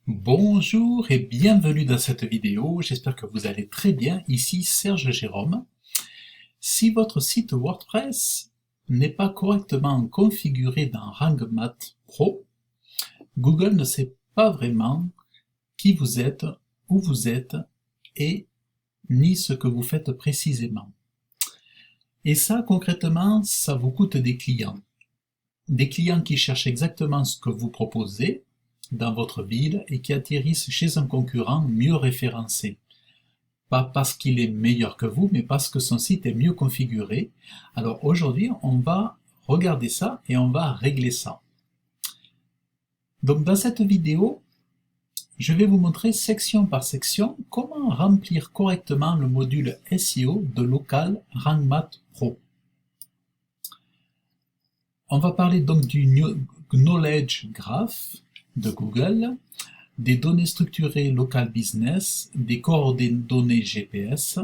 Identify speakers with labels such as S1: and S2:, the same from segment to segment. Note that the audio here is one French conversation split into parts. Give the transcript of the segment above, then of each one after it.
S1: Bonjour et bienvenue dans cette vidéo, j'espère que vous allez très bien, ici Serge Jérôme. Si votre site WordPress n'est pas correctement configuré dans RangMath Pro, Google ne sait pas vraiment qui vous êtes, où vous êtes et ni ce que vous faites précisément. Et ça, concrètement, ça vous coûte des clients. Des clients qui cherchent exactement ce que vous proposez dans votre ville et qui atterrissent chez un concurrent mieux référencé. Pas parce qu'il est meilleur que vous, mais parce que son site est mieux configuré. Alors aujourd'hui, on va regarder ça et on va régler ça. Donc dans cette vidéo, je vais vous montrer section par section comment remplir correctement le module SEO de Local RangMath Pro. On va parler donc du Knowledge Graph de Google, des données structurées local business, des coordonnées GPS,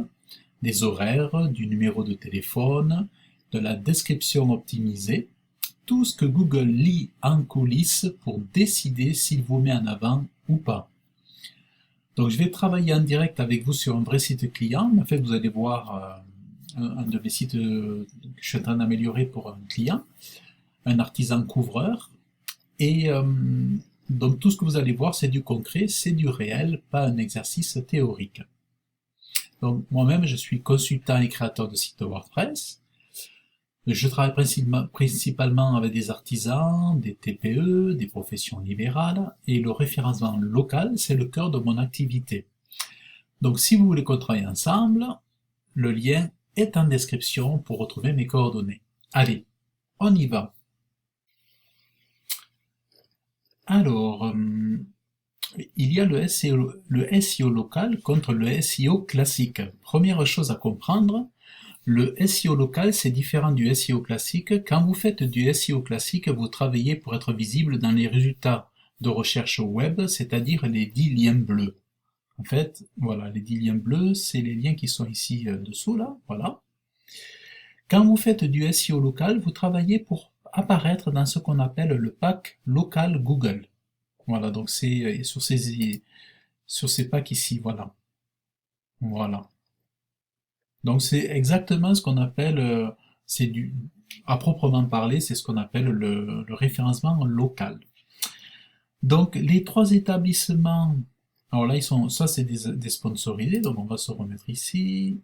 S1: des horaires, du numéro de téléphone, de la description optimisée, tout ce que Google lit en coulisses pour décider s'il vous met en avant ou pas. Donc je vais travailler en direct avec vous sur un vrai site client. En fait, vous allez voir un de mes sites que je suis en train d'améliorer pour un client, un artisan couvreur. Et donc tout ce que vous allez voir, c'est du concret, c'est du réel, pas un exercice théorique. Donc moi-même, je suis consultant et créateur de sites WordPress. Je travaille principalement avec des artisans, des TPE, des professions libérales, et le référencement local, c'est le cœur de mon activité. Donc si vous voulez qu'on travaille ensemble, le lien est en description pour retrouver mes coordonnées. Allez, on y va. Alors, il y a le SEO local contre le SEO classique. Première chose à comprendre, le SEO local, c'est différent du SEO classique. Quand vous faites du SEO classique, vous travaillez pour être visible dans les résultats de recherche web, c'est-à-dire les 10 liens bleus. En fait, voilà, les 10 liens bleus, c'est les liens qui sont ici dessous, là, voilà. Quand vous faites du SEO local, vous travaillez pour apparaître dans ce qu'on appelle le pack local Google. Voilà, donc c'est sur ces packs ici, voilà. Voilà. Donc c'est exactement ce qu'on appelle, à proprement parler, c'est ce qu'on appelle le référencement local. Donc les trois établissements, alors là ça c'est des sponsorisés, donc on va se remettre ici.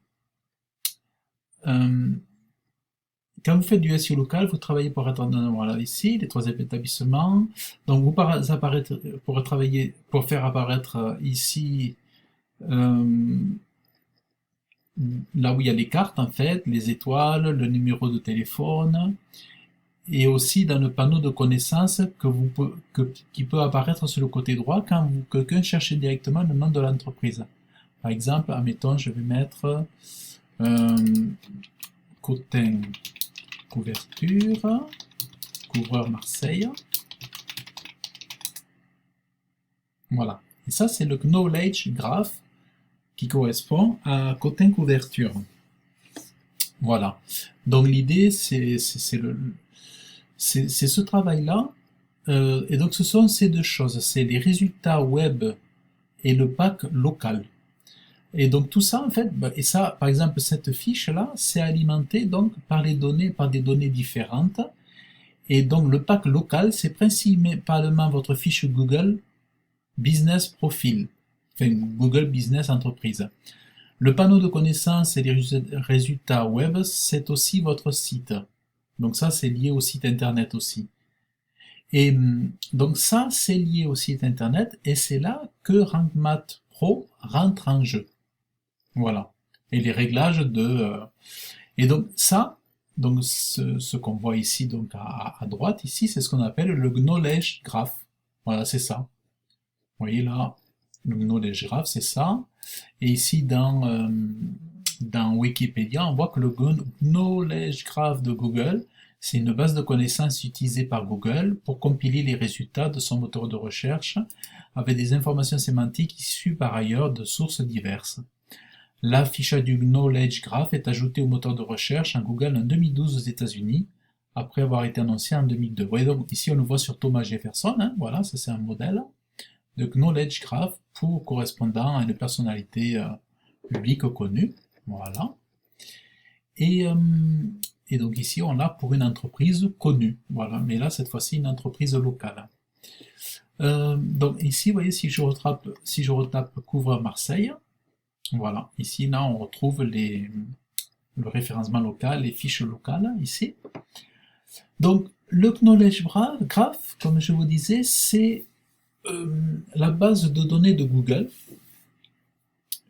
S1: Quand vous faites du SEO local, vous travaillez pour être voilà ici les trois établissements. Donc vous pour faire apparaître ici euh, là où il y a les cartes en fait, les étoiles, le numéro de téléphone, et aussi dans le panneau de connaissances qui peut apparaître sur le côté droit quand quelqu'un cherche directement le nom de l'entreprise. Par exemple, admettons, je vais mettre Cotin Couverture, couvreur Marseille. Voilà. Et ça, c'est le Knowledge Graph qui correspond à Cotin Couverture. Voilà. Donc l'idée, c'est ce travail-là. Et donc ce sont ces deux choses. C'est les résultats web et le pack local. Et donc tout ça, en fait, et ça, par exemple, cette fiche-là, c'est alimenté donc par des données différentes. Et donc le pack local, c'est principalement votre fiche Google Business Profile, enfin Google Business Entreprise. Le panneau de connaissances et les résultats web, c'est aussi votre site. Donc ça, c'est lié au site internet aussi. Et donc ça, c'est lié au site internet et c'est là que RankMath Pro rentre en jeu. Voilà. Et les réglages et donc ça, donc ce qu'on voit ici donc à droite ici, c'est ce qu'on appelle le Knowledge Graph. Voilà, c'est ça. Vous voyez là, le Knowledge Graph, c'est ça. Et ici dans Wikipédia, on voit que le Knowledge Graph de Google, c'est une base de connaissances utilisée par Google pour compiler les résultats de son moteur de recherche avec des informations sémantiques issues par ailleurs de sources diverses. L'affichage du Knowledge Graph est ajouté au moteur de recherche en Google en 2012 aux États-Unis, après avoir été annoncé en 2002. Vous voyez donc ici on le voit sur Thomas Jefferson, hein, voilà, ça c'est un modèle. de knowledge graph pour correspondant à une personnalité publique connue. Voilà. Et, donc ici, on l'a pour une entreprise connue. Voilà. Mais là, cette fois-ci, une entreprise locale. Donc ici, vous voyez, si je retape couvre Marseille, voilà. Ici, là, on retrouve le référencement local, les fiches locales, ici. Donc, le Knowledge Graph, comme je vous disais, c'est la base de données de Google.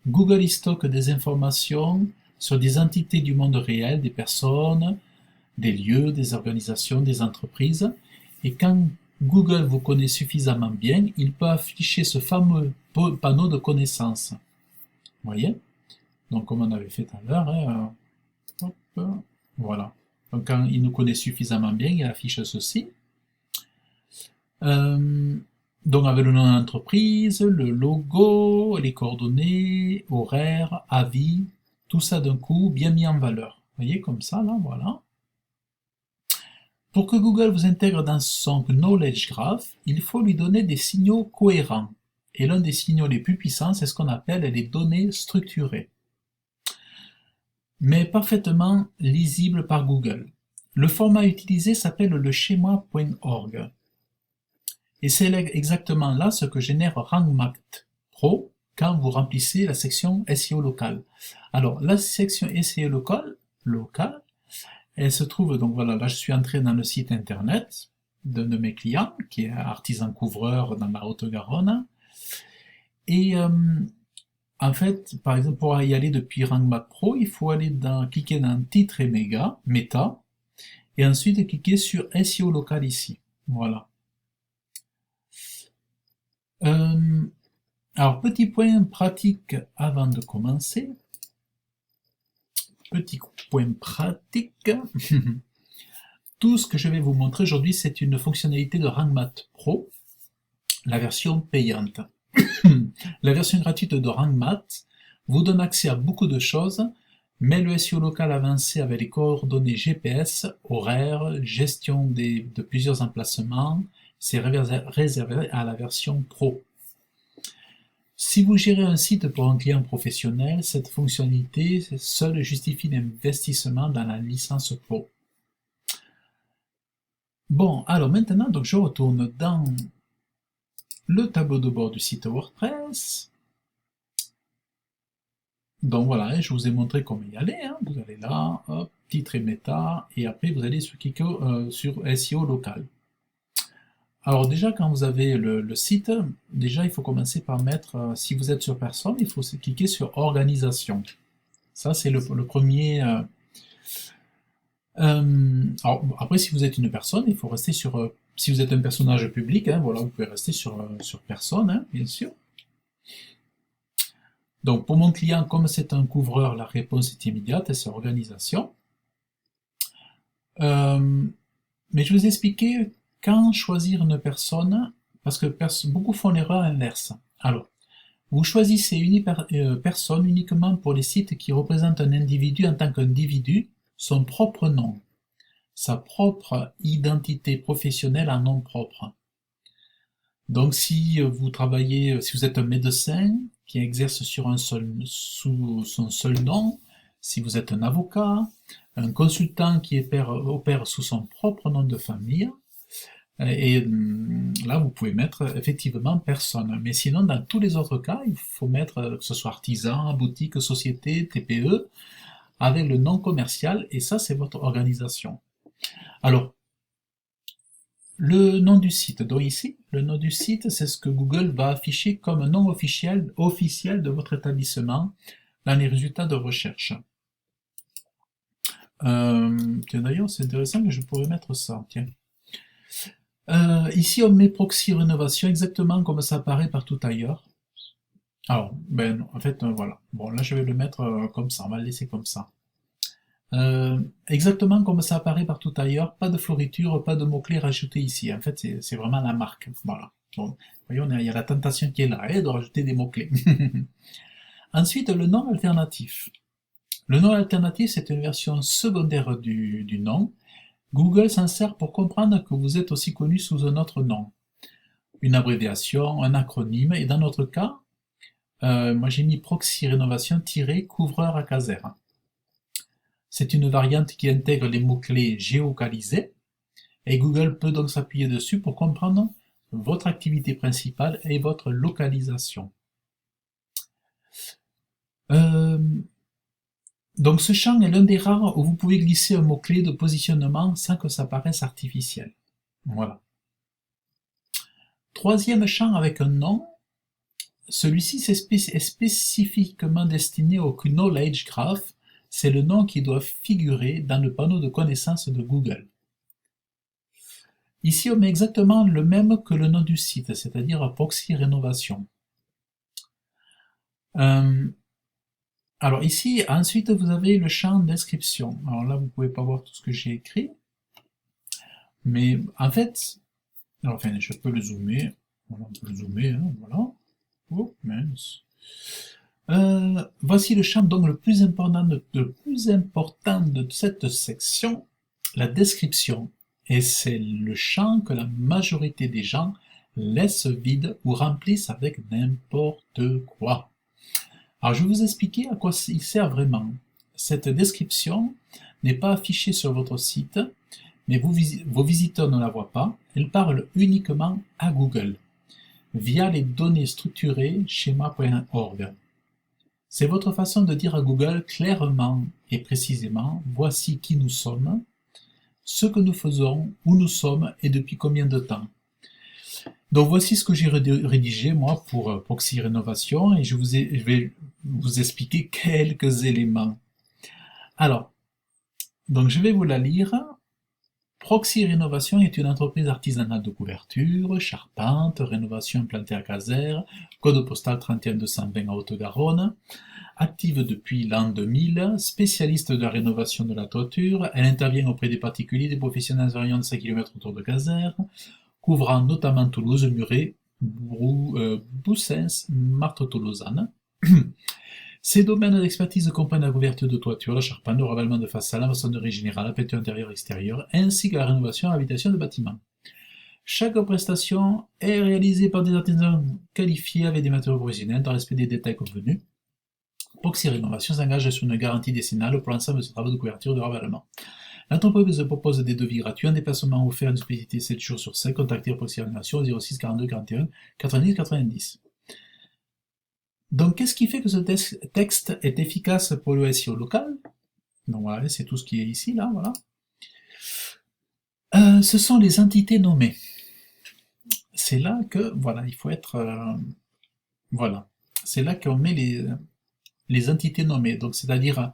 S1: Google y stocke des informations sur des entités du monde réel, des personnes, des lieux, des organisations, des entreprises. Et quand Google vous connaît suffisamment bien, il peut afficher ce fameux panneau de connaissances. Vous voyez? Donc, comme on avait fait tout à l'heure, hein, voilà. Donc, quand il nous connaît suffisamment bien, il affiche ceci. Donc, avec le nom de l'entreprise, le logo, les coordonnées, horaires, avis, tout ça d'un coup, bien mis en valeur. Vous voyez, comme ça, là, voilà. Pour que Google vous intègre dans son Knowledge Graph, il faut lui donner des signaux cohérents. Et l'un des signaux les plus puissants, c'est ce qu'on appelle les données structurées, mais parfaitement lisibles par Google. Le format utilisé s'appelle le schéma.org. Et c'est exactement là ce que génère RankMath Pro quand vous remplissez la section SEO local. Alors, la section SEO local, elle se trouve, donc voilà, là je suis entré dans le site internet d'un de mes clients, qui est artisan couvreur dans la Haute-Garonne. Et en fait, par exemple, pour y aller depuis RankMath Pro, il faut cliquer dans titre et méta, et ensuite cliquer sur SEO local ici. Voilà. Alors, petit point pratique avant de commencer. Petit point pratique. Tout ce que je vais vous montrer aujourd'hui, c'est une fonctionnalité de RankMath Pro, la version payante. La version gratuite de RankMath vous donne accès à beaucoup de choses, mais le SEO local avancé avec les coordonnées GPS, horaires, gestion de plusieurs emplacements, c'est réservé à la version Pro. Si vous gérez un site pour un client professionnel, cette fonctionnalité seule justifie l'investissement dans la licence Pro. Bon, alors maintenant, donc je retourne dans le tableau de bord du site WordPress. Donc voilà, je vous ai montré comment y aller. Hein. Vous allez là, hop, titre et méta, et après vous allez sur SEO local. Alors déjà, quand vous avez le site, déjà il faut commencer par mettre, si vous êtes sur personne, il faut cliquer sur organisation. Ça c'est le premier. Alors après, si vous êtes une personne, il faut rester sur. Si vous êtes un personnage public, hein, voilà, vous pouvez rester sur personne, hein, bien sûr. Donc pour mon client, comme c'est un couvreur, la réponse est immédiate, c'est organisation. Mais je vous ai expliqué quand choisir une personne, parce que beaucoup font l'erreur inverse. Alors, vous choisissez une personne uniquement pour les sites qui représentent un individu en tant qu'individu, son propre nom, sa propre identité professionnelle en nom propre. Donc si vous êtes un médecin qui exerce sous son seul nom, si vous êtes un avocat, un consultant qui opère sous son propre nom de famille, et là vous pouvez mettre effectivement personne. Mais sinon, dans tous les autres cas, il faut mettre que ce soit artisan, boutique, société, TPE, avec le nom commercial, et ça c'est votre organisation. Alors, le nom du site, donc ici, le nom du site, c'est ce que Google va afficher comme nom officiel de votre établissement dans les résultats de recherche. Tiens, d'ailleurs, c'est intéressant, mais je pourrais mettre ça, tiens. Ici, on met Proxy Rénovation exactement comme ça apparaît partout ailleurs. Alors, en fait, voilà. Bon, là, je vais le mettre comme ça, on va le laisser comme ça. Exactement comme ça apparaît partout ailleurs, pas de floriture, pas de mots-clés rajoutés ici. En fait, c'est vraiment la marque. Voilà. Donc, voyez, il y a la tentation qui est là, de rajouter des mots-clés. Ensuite, le nom alternatif. Le nom alternatif, c'est une version secondaire du nom. Google s'en sert pour comprendre que vous êtes aussi connu sous un autre nom. une abréviation, un acronyme, et dans notre cas, moi j'ai mis proxy rénovation-couvreur à Caser. C'est une variante qui intègre les mots-clés géolocalisés, et Google peut donc s'appuyer dessus pour comprendre votre activité principale et votre localisation. Donc ce champ est l'un des rares où vous pouvez glisser un mot-clé de positionnement sans que ça paraisse artificiel. Voilà. Troisième champ avec un nom. Celui-ci est spécifiquement destiné au Knowledge Graph. C'est le nom qui doit figurer dans le panneau de connaissances de Google. Ici, on met exactement le même que le nom du site, c'est-à-dire Proxy Rénovation. Alors ici, ensuite, vous avez le champ d'inscription. Alors là, vous ne pouvez pas voir tout ce que j'ai écrit. Mais en fait, enfin, je peux le zoomer. On peut le zoomer, hein, voilà. Oh, mince. Voici le champ donc le plus important de cette section, la description. Et c'est le champ que la majorité des gens laissent vide ou remplissent avec n'importe quoi. Alors je vais vous expliquer à quoi il sert vraiment. Cette description n'est pas affichée sur votre site, mais vos visiteurs ne la voient pas. Elle parle uniquement à Google, via les données structurées schema.org. C'est votre façon de dire à Google clairement et précisément « Voici qui nous sommes, ce que nous faisons, où nous sommes et depuis combien de temps ». Donc voici ce que j'ai rédigé moi pour Proxy Rénovation et je vais vous expliquer quelques éléments. Alors, donc je vais vous la lire. Proxy Rénovation est une entreprise artisanale de couverture, charpente, rénovation implantée à Caser, code postal 31220 à Haute-Garonne, active depuis l'an 2000, spécialiste de la rénovation de la toiture. Elle intervient auprès des particuliers, des professionnels à rayon de 5 km autour de Caser, couvrant notamment Toulouse, Muret, Boussens, Marthe-Tolosane. Ces domaines d'expertise comprennent la couverture de toiture, la charpente, le ravalement de façade, la maçonnerie générale, la peinture intérieure et extérieure, ainsi que la rénovation et l'habitation de bâtiments. Chaque prestation est réalisée par des artisans qualifiés avec des matériaux professionnels dans le respect des détails convenus. Proxy Rénovation s'engage sur une garantie décennale pour l'ensemble de ses travaux de couverture et de ravalement. L'entreprise propose des devis gratuits, un déplacement offert, une spécialité 7 jours sur 5. Contactez Proxy Rénovation au 06 42 41 90 90. Donc, qu'est-ce qui fait que ce texte est efficace pour le SEO local? Donc voilà, c'est tout ce qui est ici, là, voilà. Ce sont les entités nommées. C'est là que, voilà, il faut être... voilà. C'est là qu'on met les entités nommées. Donc, c'est-à-dire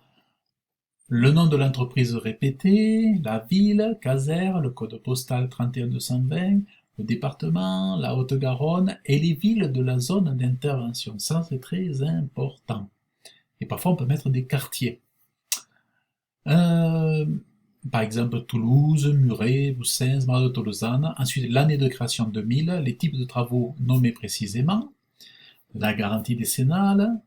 S1: le nom de l'entreprise répété, la ville, Caser, le code postal 31220, le département, la Haute-Garonne et les villes de la zone d'intervention. Ça, c'est très important. Et parfois, on peut mettre des quartiers. Par exemple, Toulouse, Muret, Boussens, Marthe-Tolosane. Ensuite, l'année de création 2000, les types de travaux nommés précisément, la garantie décennale,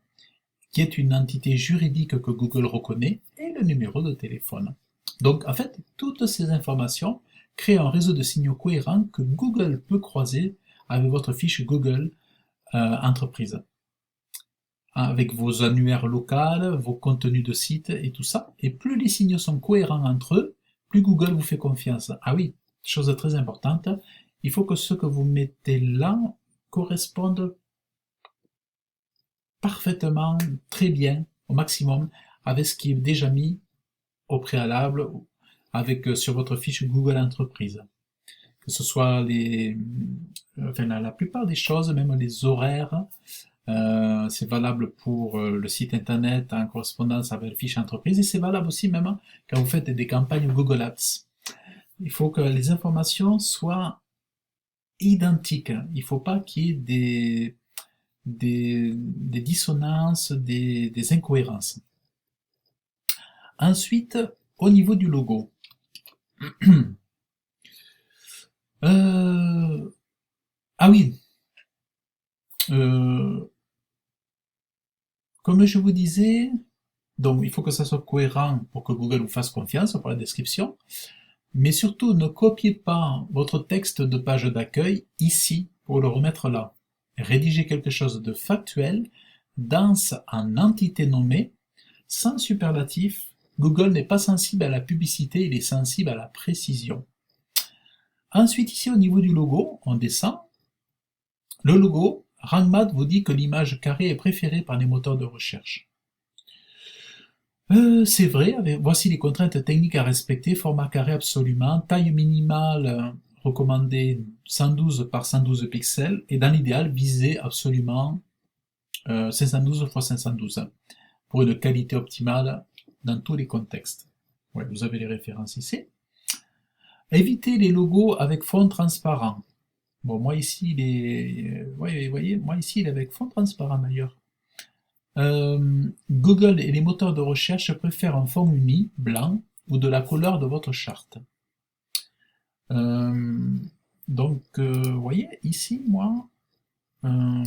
S1: qui est une entité juridique que Google reconnaît, et le numéro de téléphone. Donc, en fait, toutes ces informations créent un réseau de signaux cohérents que Google peut croiser avec votre fiche Google Entreprise, avec vos annuaires locales, vos contenus de site et tout ça. Et plus les signaux sont cohérents entre eux, plus Google vous fait confiance. Ah oui, chose très importante, il faut que ce que vous mettez là corresponde parfaitement, très bien, au maximum, avec ce qui est déjà mis au préalable avec sur votre fiche Google Entreprise. Que ce soit la plupart des choses, même les horaires, c'est valable pour le site internet en correspondance avec la fiche entreprise et c'est valable aussi même quand vous faites des campagnes Google Ads. Il faut que les informations soient identiques. Il ne faut pas qu'il y ait des dissonances, des incohérences. Ensuite, au niveau du logo. Ah oui. Comme je vous disais, donc il faut que ça soit cohérent pour que Google vous fasse confiance pour la description. Mais surtout, ne copiez pas votre texte de page d'accueil ici pour le remettre là. Rédiger quelque chose de factuel, dense en entité nommée, sans superlatif. Google n'est pas sensible à la publicité, il est sensible à la précision. Ensuite, ici, au niveau du logo, on descend. Le logo, RankMath vous dit que l'image carrée est préférée par les moteurs de recherche. C'est vrai, voici les contraintes techniques à respecter, format carré absolument, taille minimale recommandée 112 par 112 pixels, et dans l'idéal, visez absolument 512 x 512 pour une qualité optimale dans tous les contextes. Ouais, vous avez les références ici. Évitez les logos avec fond transparent. Bon, moi ici, il est... Ouais, vous voyez, moi ici, il est avec fond transparent d'ailleurs. Google et les moteurs de recherche préfèrent un fond uni, blanc, ou de la couleur de votre charte. Donc, vous voyez, ici, moi, vous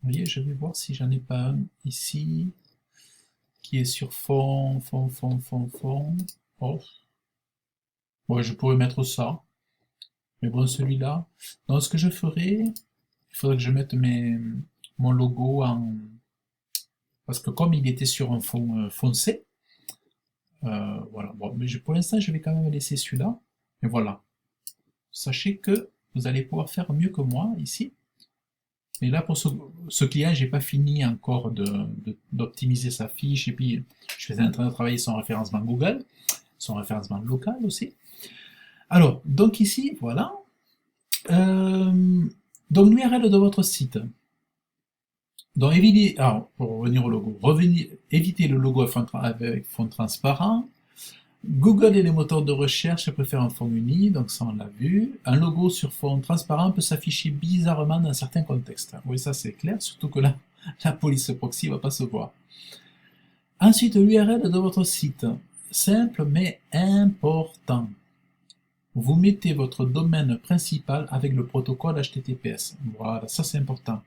S1: voyez, je vais voir si j'en ai pas un ici, qui est sur fond. Oh. Ouais, je pourrais mettre ça. Mais bon, celui-là. Donc, ce que je ferai, il faudrait que je mette mon logo en... Parce que comme il était sur un fond foncé, voilà. Bon, mais pour l'instant, je vais quand même laisser celui-là. Et voilà. Sachez que vous allez pouvoir faire mieux que moi ici. Mais là, pour ce client, j'ai pas fini encore d'optimiser sa fiche. Et puis, je faisais en train de travailler son référencement Google, son référencement local aussi. Alors, donc ici, voilà. Donc, l'URL de votre site. Donc, pour revenir au logo, évitez le logo avec fond transparent. Google et les moteurs de recherche préfèrent un fond uni, donc ça on l'a vu. Un logo sur fond transparent peut s'afficher bizarrement dans certains contextes. Oui, ça c'est clair, surtout que là, la police proxy ne va pas se voir. Ensuite, l'URL de votre site. Simple mais important. Vous mettez votre domaine principal avec le protocole HTTPS. Voilà, ça c'est important.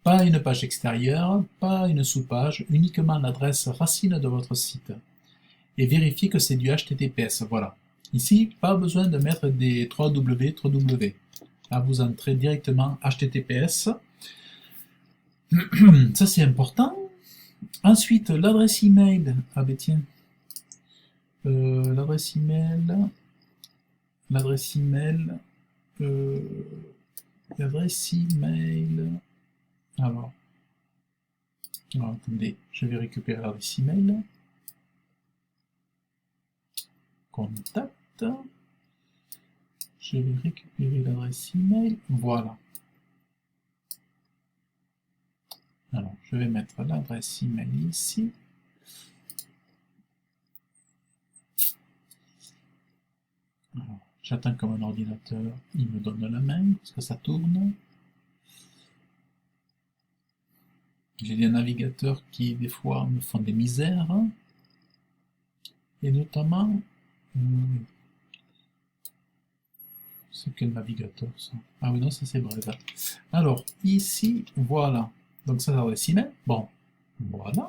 S1: Pas une page extérieure, pas une sous-page, uniquement l'adresse racine de votre site. Et vérifiez que c'est du HTTPS, voilà. Ici, pas besoin de mettre des 3W, 3W. Là, vous entrez directement HTTPS. Ça, c'est important. Ensuite, l'adresse email. Ah ben tiens. L'adresse email. L'adresse email. Alors, attendez, je vais récupérer l'adresse email. Contact. Je vais récupérer l'adresse email. Voilà. Alors, je vais mettre l'adresse email ici. J'attends que mon ordinateur il me donne la main parce que ça tourne. J'ai des navigateurs qui des fois me font des misères. Et notamment, c'est quel navigateur ça? Ah oui, non, ça c'est Brave. Alors, ici, voilà. Donc ça, l'adresse email. Bon, voilà.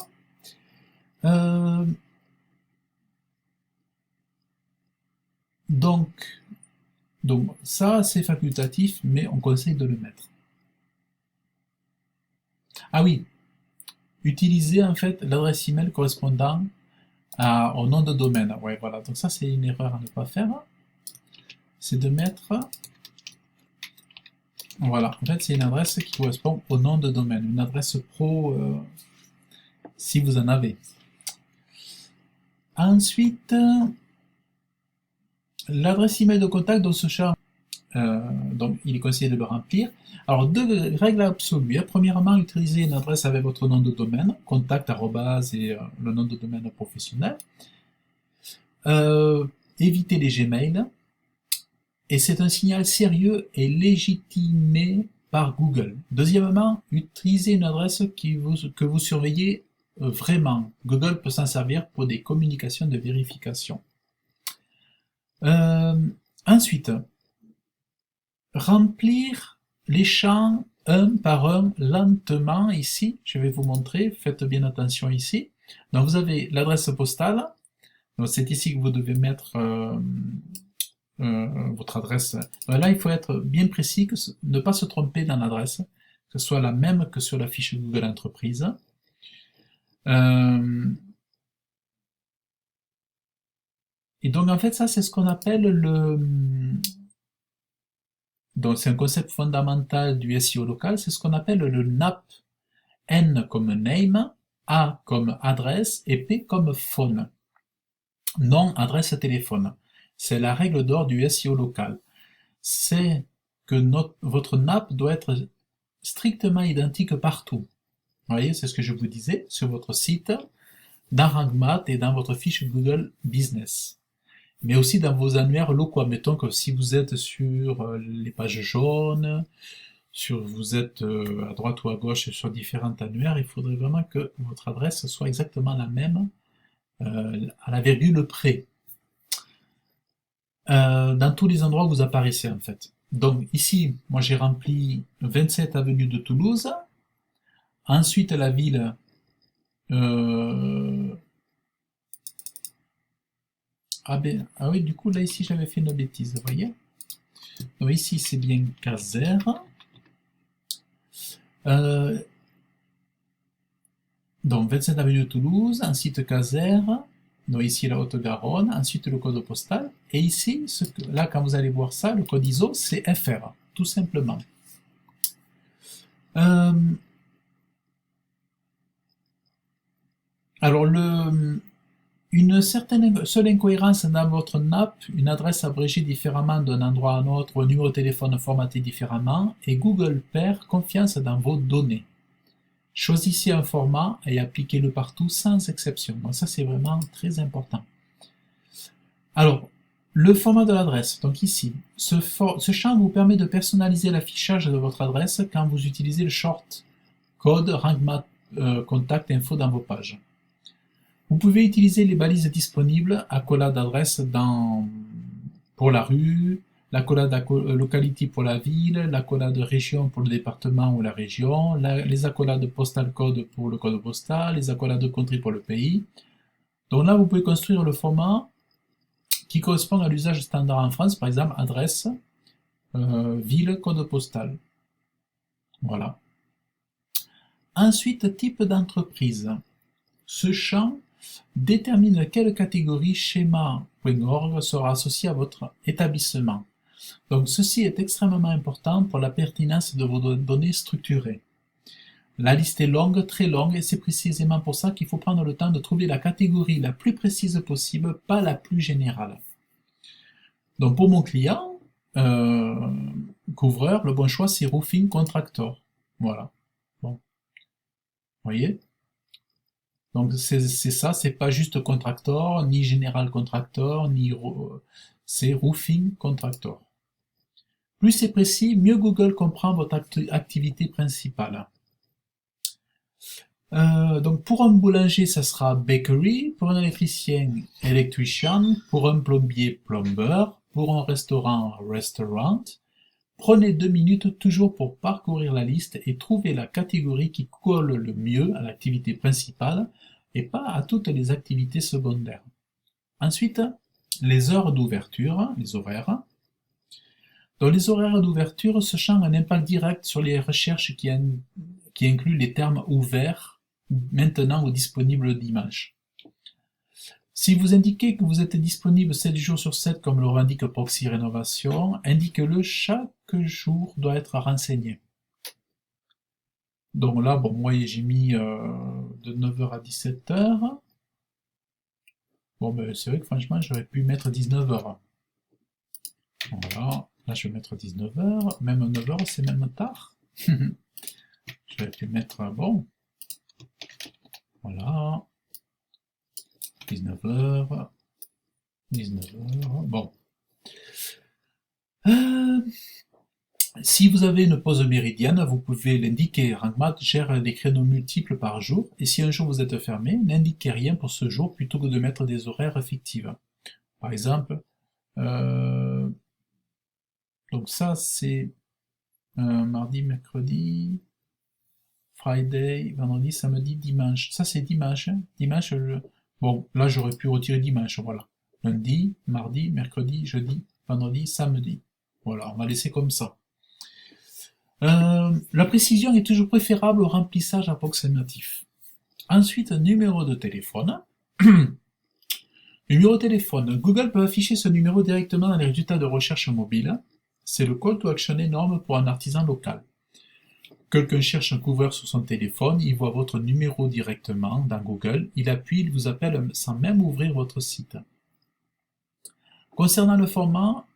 S1: Donc ça, c'est facultatif, mais on conseille de le mettre. Ah oui, utilisez en fait l'adresse email correspondant au nom de domaine. Ouais, voilà. Donc ça, c'est une erreur à ne pas faire. C'est de mettre... Voilà, en fait, c'est une adresse qui correspond au nom de domaine. Une adresse pro, si vous en avez. Ensuite, l'adresse email de contact dans ce champ, donc il est conseillé de le remplir. Alors, deux règles absolues. Premièrement, utilisez une adresse avec votre nom de domaine, contact, arrobase et le nom de domaine professionnel. Évitez les Gmail. Et c'est un signal sérieux et légitimé par Google. Deuxièmement, utilisez une adresse que vous surveillez vraiment. Google peut s'en servir pour des communications de vérification. Ensuite, remplir les champs un par un lentement ici. Je vais vous montrer, faites bien attention ici. Donc vous avez l'adresse postale. Donc c'est ici que vous devez mettre votre adresse. Là, il faut être bien précis, ne pas se tromper dans l'adresse, que ce soit la même que sur la fiche Google Entreprise. Et donc, en fait, ça, c'est ce qu'on appelle donc, c'est un concept fondamental du SEO local, c'est ce qu'on appelle le NAP. N comme name, A comme adresse et P comme phone. Nom, adresse, téléphone. C'est la règle d'or du SEO local. C'est que votre NAP doit être strictement identique partout. Vous voyez, c'est ce que je vous disais, sur votre site, dans RankMath et dans votre fiche Google Business. Mais aussi dans vos annuaires locaux. Mettons que si vous êtes sur les pages jaunes, vous êtes à droite ou à gauche sur différents annuaires, il faudrait vraiment que votre adresse soit exactement la même à la virgule près. Dans tous les endroits où vous apparaissez en fait. Donc ici, moi j'ai rempli 27 avenue de Toulouse, ensuite la ville ah oui, du coup là ici j'avais fait une bêtise, vous voyez. Donc ici c'est bien Caser. Donc 27 avenue de Toulouse, ensuite Caser, donc ici la Haute-Garonne, ensuite le code postal, et ici, là quand vous allez voir ça, le code ISO, c'est FR, tout simplement. Alors une certaine seule incohérence dans votre NAP, une adresse abrégée différemment d'un endroit à un autre, un numéro de téléphone formaté différemment, et Google perd confiance dans vos données. Choisissez un format et appliquez-le partout sans exception. Donc ça, c'est vraiment très important. Alors, le format de l'adresse. Donc ici, ce champ vous permet de personnaliser l'affichage de votre adresse quand vous utilisez le short code RankMath contact info dans vos pages. Vous pouvez utiliser les balises disponibles, accolade d'adresse pour la rue, l'accolade locality pour la ville, l'accolade région pour le département ou la région, les accolades postal code pour le code postal, les accolades country pour le pays. Donc là, vous pouvez construire le format qui correspond à l'usage standard en France, par exemple adresse, ville, code postal. Voilà. Ensuite, type d'entreprise. Ce champ détermine quelle catégorie schéma.org sera associée à votre établissement. Donc ceci est extrêmement important pour la pertinence de vos données structurées. La liste est longue, très longue, et c'est précisément pour ça qu'il faut prendre le temps de trouver la catégorie la plus précise possible, pas la plus générale. Donc pour mon client, couvreur, le bon choix c'est Roofing Contractor. Voilà. Bon. Vous voyez? Donc c'est ça, c'est pas juste contractor, ni général contractor, c'est roofing contractor. Plus c'est précis, mieux Google comprend votre activité principale. Donc pour un boulanger, ça sera bakery, pour un électricien, electrician, pour un plombier, plumber, pour un restaurant, restaurant. Prenez 2 minutes toujours pour parcourir la liste et trouver la catégorie qui colle le mieux à l'activité principale et pas à toutes les activités secondaires. Ensuite, les heures d'ouverture, les horaires. Dans les horaires d'ouverture, ce champ a un impact direct sur les recherches qui incluent les termes ouverts, maintenant ou disponibles dimanche. Si vous indiquez que vous êtes disponible 7 jours sur 7 comme le revendique Proxy Rénovation, indiquez-le, chaque jour doit être renseigné. Donc là, bon, moi j'ai mis de 9h à 17h. Bon, ben c'est vrai que franchement, j'aurais pu mettre 19h. Voilà, là je vais mettre 19h, même 9h c'est même tard. J'aurais pu mettre, bon, voilà, 19h, 19h, bon. Si vous avez une pause méridienne, vous pouvez l'indiquer. RankMath gère des créneaux multiples par jour, et si un jour vous êtes fermé, n'indiquez rien pour ce jour plutôt que de mettre des horaires fictifs. Par exemple, donc ça c'est mardi, mercredi, Friday, vendredi, samedi, dimanche. Ça c'est dimanche. Hein. Dimanche, bon, là j'aurais pu retirer dimanche, voilà. Lundi, mardi, mercredi, jeudi, vendredi, samedi. Voilà, on va laisser comme ça. La précision est toujours préférable au remplissage approximatif. Ensuite, numéro de téléphone. Numéro de téléphone. Google peut afficher ce numéro directement dans les résultats de recherche mobile. C'est le call to action énorme pour un artisan local. Quelqu'un cherche un couvreur sur son téléphone, il voit votre numéro directement dans Google, il appuie, il vous appelle sans même ouvrir votre site. Concernant le format,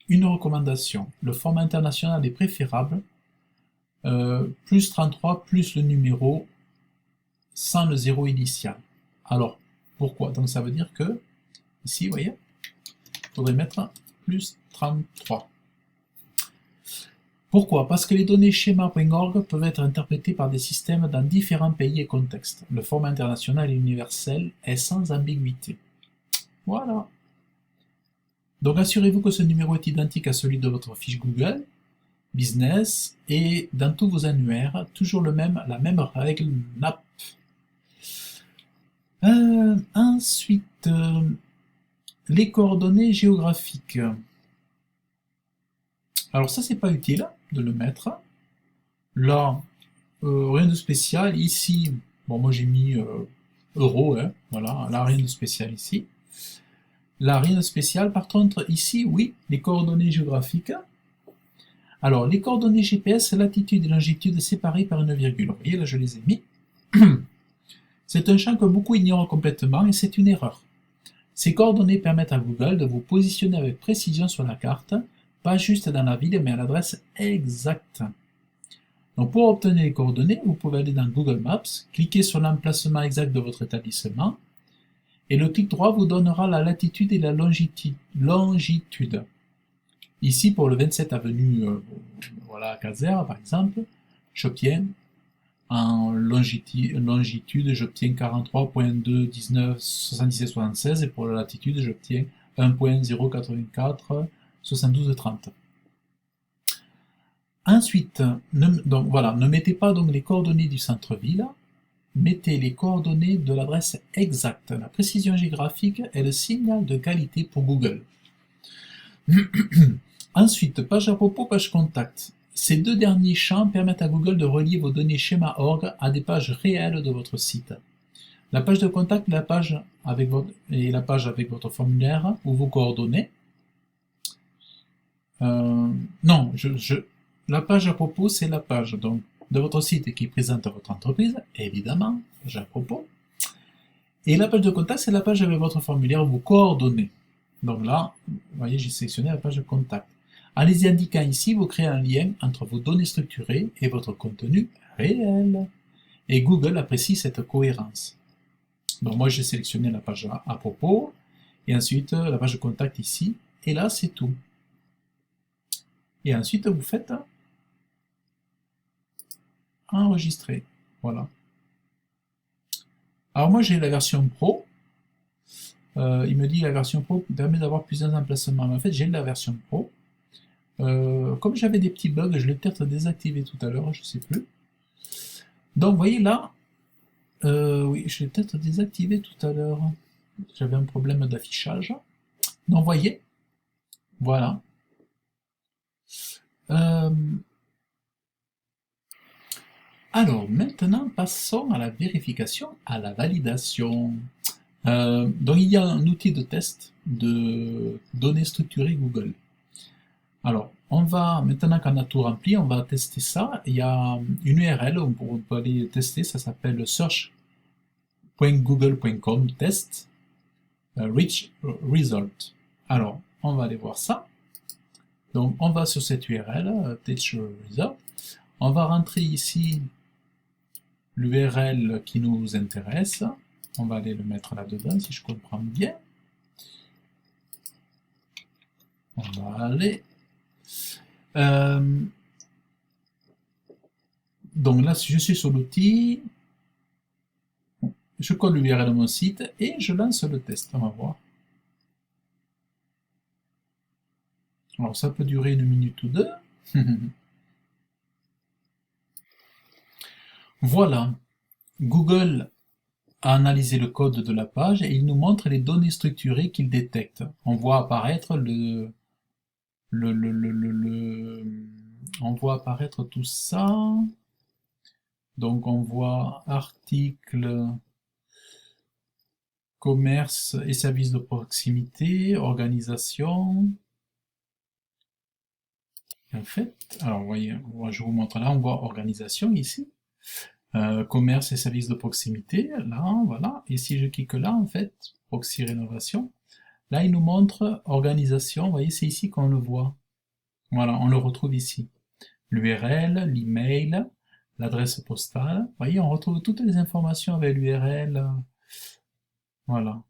S1: une recommandation. Le format international est préférable, plus 33 plus le numéro sans le zéro initial. Alors, pourquoi? Donc ça veut dire que, ici, vous voyez, il faudrait mettre plus 33. Pourquoi? Parce que les données schema.org peuvent être interprétées par des systèmes dans différents pays et contextes. Le format international et universel est sans ambiguïté. Voilà. Donc assurez-vous que ce numéro est identique à celui de votre fiche Google Business et dans tous vos annuaires, toujours la même règle NAP. Ensuite, les coordonnées géographiques. Alors ça, c'est pas utile de le mettre. Là, rien de spécial. Ici, bon, moi j'ai mis euro, hein, voilà, là rien de spécial ici. Là, rien de spécial. Par contre, ici, oui, les coordonnées géographiques. Alors, les coordonnées GPS, latitude et longitude séparées par une virgule. Vous voyez, là, je les ai mis. C'est un champ que beaucoup ignorent complètement et c'est une erreur. Ces coordonnées permettent à Google de vous positionner avec précision sur la carte, pas juste dans la ville, mais à l'adresse exacte. Donc pour obtenir les coordonnées, vous pouvez aller dans Google Maps, cliquer sur l'emplacement exact de votre établissement, et le clic droit vous donnera la latitude et la longitude. Ici, pour le 27 avenue voilà, à Caser, par exemple, j'obtiens en longitude, j'obtiens 43.2197776 et pour la latitude, j'obtiens 1.0847230. Ensuite, donc voilà, ne mettez pas donc les coordonnées du centre-ville, mettez les coordonnées de l'adresse exacte. La précision géographique est le signal de qualité pour Google. Ensuite, page à propos, page contact. Ces deux derniers champs permettent à Google de relier vos données schéma.org à des pages réelles de votre site. La page de contact la page avec votre formulaire ou vos coordonnées. Non, la page à propos, c'est la page donc, de votre site qui présente votre entreprise, évidemment, page à propos. Et la page de contact, c'est la page avec votre formulaire ou vos coordonnées. Donc là, vous voyez, j'ai sélectionné la page de contact. En les indiquant ici, vous créez un lien entre vos données structurées et votre contenu réel. Et Google apprécie cette cohérence. Donc moi, j'ai sélectionné la page à propos, et ensuite la page de contact ici, et là, c'est tout. Et ensuite, vous faites enregistrer. Voilà. Alors moi, j'ai la version Pro. Il me dit la version Pro permet d'avoir plusieurs emplacements. Mais en fait, j'ai la version Pro. Comme j'avais des petits bugs, je l'ai peut-être désactivé tout à l'heure, je ne sais plus. Donc, vous voyez là, oui, je l'ai peut-être désactivé tout à l'heure. J'avais un problème d'affichage. Donc, vous voyez, voilà. Alors, maintenant, passons à la vérification, à la validation. Donc, il y a un outil de test de données structurées Google. Alors, on va, maintenant qu'on a tout rempli, on va tester ça. Il y a une URL où on peut aller tester, ça s'appelle search.google.com test reach result. Alors, on va aller voir ça. Donc, on va sur cette URL, test result. On va rentrer ici l'URL qui nous intéresse. On va aller le mettre là-dedans, si je comprends bien. On va aller... donc là, si je suis sur l'outil, je colle l'URL de mon site et je lance le test. On va voir. Alors ça peut durer 1 minute ou 2. Voilà. Google a analysé le code de la page et il nous montre les données structurées qu'il détecte. On voit apparaître on voit apparaître tout ça. Donc on voit article, commerce et services de proximité, organisation. En fait, alors vous voyez, je vous montre là, on voit organisation ici. Commerce et services de proximité, là, voilà. Et si je clique là, en fait, proxy rénovation, là, il nous montre organisation. Vous voyez, c'est ici qu'on le voit. Voilà, on le retrouve ici. L'URL, l'email, l'adresse postale. Vous voyez, on retrouve toutes les informations avec l'URL. Voilà.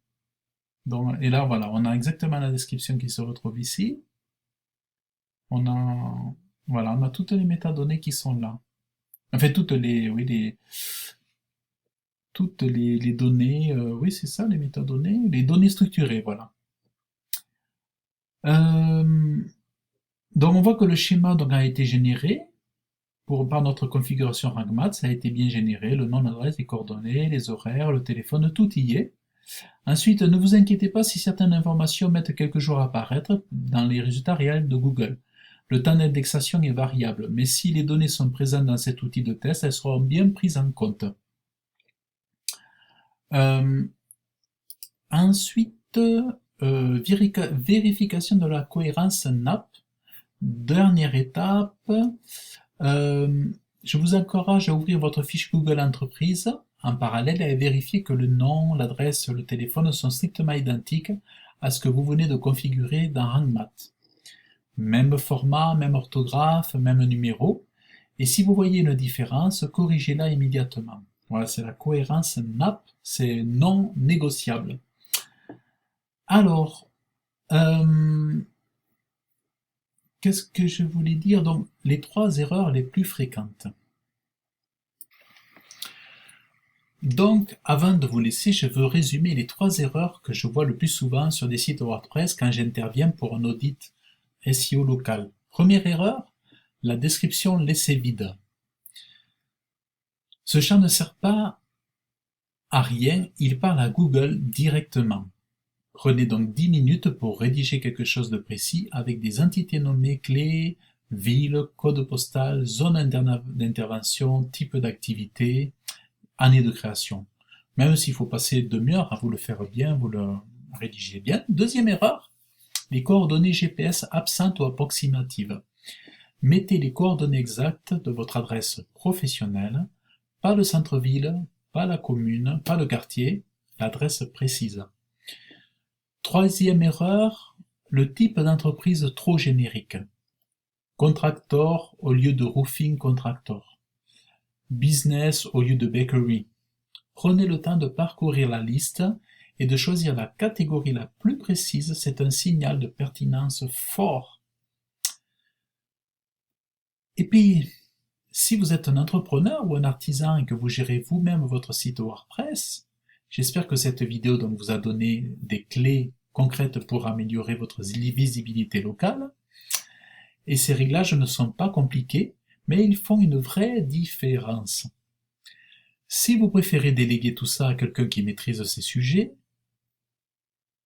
S1: Donc, et là, voilà, on a exactement la description qui se retrouve ici. On a, voilà, on a toutes les métadonnées qui sont là. En fait, toutes les données, oui, c'est ça, les métadonnées, les données structurées, voilà. Euh, donc, on voit que le schéma donc, a été généré par notre configuration RankMath, ça a été bien généré, le nom, l'adresse, les coordonnées, les horaires, le téléphone, tout y est. Ensuite, ne vous inquiétez pas si certaines informations mettent quelques jours à apparaître dans les résultats réels de Google. Le temps d'indexation est variable, mais si les données sont présentes dans cet outil de test, elles seront bien prises en compte. Ensuite, vérification de la cohérence NAP. Dernière étape, je vous encourage à ouvrir votre fiche Google Entreprise en parallèle et à vérifier que le nom, l'adresse, le téléphone sont strictement identiques à ce que vous venez de configurer dans RankMath. Même format, même orthographe, même numéro. Et si vous voyez une différence, corrigez-la immédiatement. Voilà, c'est la cohérence NAP, c'est non négociable. Alors, qu'est-ce que je voulais dire? Donc, les 3 erreurs les plus fréquentes. Donc, avant de vous laisser, je veux résumer les 3 erreurs que je vois le plus souvent sur des sites WordPress quand j'interviens pour un audit SEO local. Première erreur, la description laissée vide. Ce champ ne sert pas à rien, il parle à Google directement. Prenez donc 10 minutes pour rédiger quelque chose de précis avec des entités nommées clés, ville, code postal, zone d'intervention, type d'activité, année de création. Même s'il faut passer demi-heure à vous le faire bien, vous le rédigez bien. Deuxième erreur, les coordonnées GPS absentes ou approximatives. Mettez les coordonnées exactes de votre adresse professionnelle, pas le centre-ville, pas la commune, pas le quartier, l'adresse précise. Troisième erreur, le type d'entreprise trop générique. Contractor au lieu de roofing contractor. Business au lieu de bakery. Prenez le temps de parcourir la liste et de choisir la catégorie la plus précise, c'est un signal de pertinence fort. Et puis, si vous êtes un entrepreneur ou un artisan et que vous gérez vous-même votre site WordPress, j'espère que cette vidéo donc vous a donné des clés concrètes pour améliorer votre visibilité locale. Et ces réglages ne sont pas compliqués, mais ils font une vraie différence. Si vous préférez déléguer tout ça à quelqu'un qui maîtrise ces sujets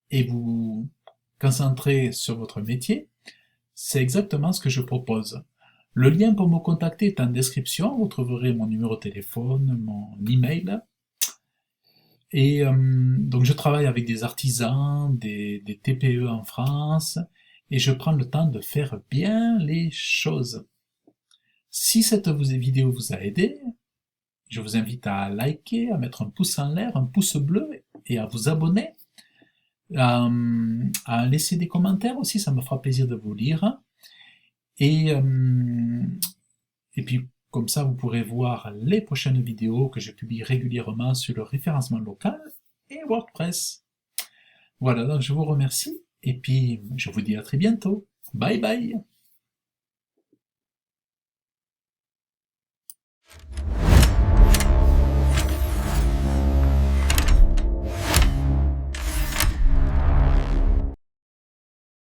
S1: et vous concentrer sur votre métier, c'est exactement ce que je propose. Le lien pour me contacter est en description, vous trouverez mon numéro de téléphone, mon email. Et donc je travaille avec des artisans, des TPE en France, et je prends le temps de faire bien les choses. Si cette vidéo vous a aidé, je vous invite à liker, à mettre un pouce en l'air, un pouce bleu, et à vous abonner, à laisser des commentaires aussi, ça me fera plaisir de vous lire. Et puis, comme ça, vous pourrez voir les prochaines vidéos que je publie régulièrement sur le référencement local et WordPress. Voilà, donc je vous remercie, et puis je vous dis à très bientôt. Bye bye!